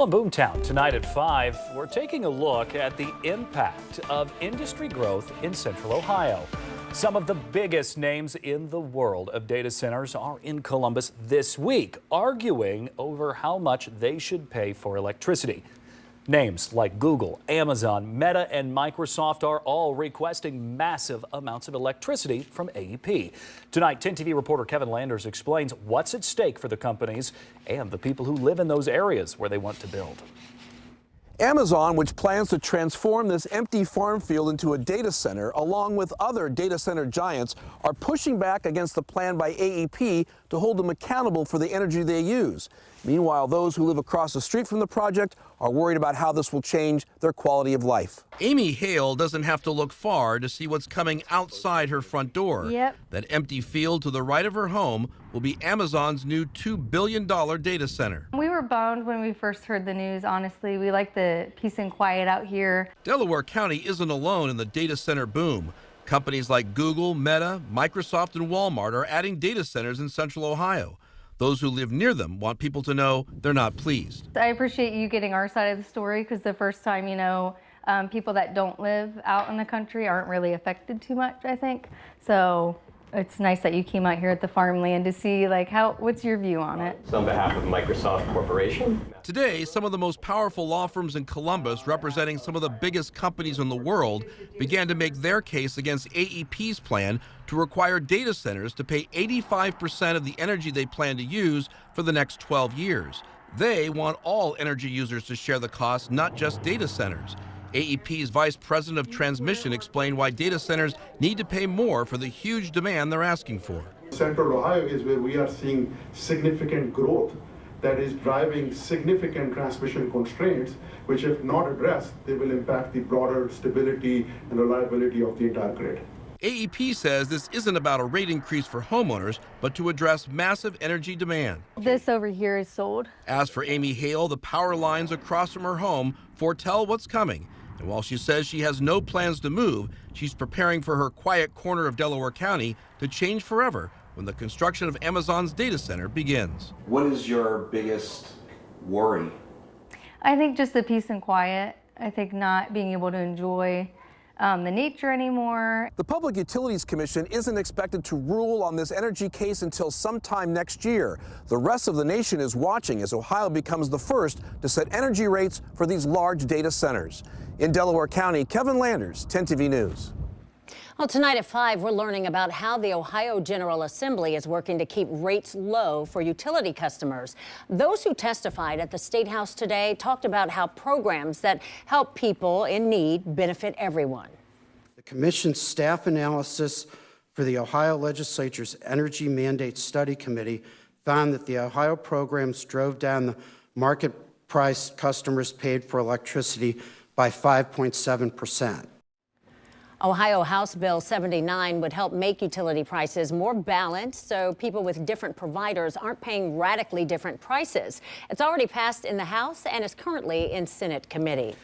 On Boomtown tonight at 5, we're taking a look at the impact of industry growth in Central Ohio. Some of the biggest names in the world of data centers are in Columbus this week, arguing over how much they should pay for electricity. Names like Google, Amazon, Meta, and Microsoft are all requesting massive amounts of electricity from AEP. Tonight, 10 TV reporter Kevin Landers explains what's at stake for the companies and the people who live in those areas where they want to build. Amazon, which plans to transform this empty farm field into a data center, along with other data center giants, are pushing back against the plan by AEP to hold them accountable for the energy they use. Meanwhile, those who live across the street from the project are worried about how this will change their quality of life. Amy Hale doesn't have to look far to see what's coming outside her front door. Yep. That empty field to the right of her home will be Amazon's new $2 billion data center. We were bummed when we first heard the news, honestly. We like the peace and quiet out here. Delaware County isn't alone in the data center boom. Companies like Google, Meta, Microsoft, and Walmart are adding data centers in Central Ohio. Those who live near them want people to know they're not pleased. I appreciate you getting our side of the story, because the first time, people that don't live out in the country aren't really affected too much, I think. So it's nice that you came out here at the farmland to see, what's your view on it? On behalf of Microsoft Corporation. Today, some of the most powerful law firms in Columbus, representing some of the biggest companies in the world, began to make their case against AEP's plan to require data centers to pay 85% of the energy they plan to use for the next 12 years. They want all energy users to share the cost, not just data centers. AEP's Vice President of Transmission explained why data centers need to pay more for the huge demand they're asking for. Central Ohio is where we are seeing significant growth that is driving significant transmission constraints, which if not addressed, they will impact the broader stability and reliability of the entire grid. AEP says this isn't about a rate increase for homeowners, but to address massive energy demand. This over here is sold. As for Amy Hale, the power lines across from her home foretell what's coming. And while she says she has no plans to move, she's preparing for her quiet corner of Delaware County to change forever when the construction of Amazon's data center begins. What is your biggest worry? I think just the peace and quiet. I think not being able to enjoy the nature anymore. The Public Utilities Commission isn't expected to rule on this energy case until sometime next year. The rest of the nation is watching as Ohio becomes the first to set energy rates for these large data centers. In Delaware County, Kevin Landers, 10 TV News. Well, tonight at 5, we're learning about how the Ohio General Assembly is working to keep rates low for utility customers. Those who testified at the State House today talked about how programs that help people in need benefit everyone. The Commission's staff analysis for the Ohio Legislature's Energy Mandate Study Committee found that the Ohio programs drove down the market price customers paid for electricity by 5.7%. Ohio House Bill 79 would help make utility prices more balanced so people with different providers aren't paying radically different prices. It's already passed in the House and is currently in Senate committee.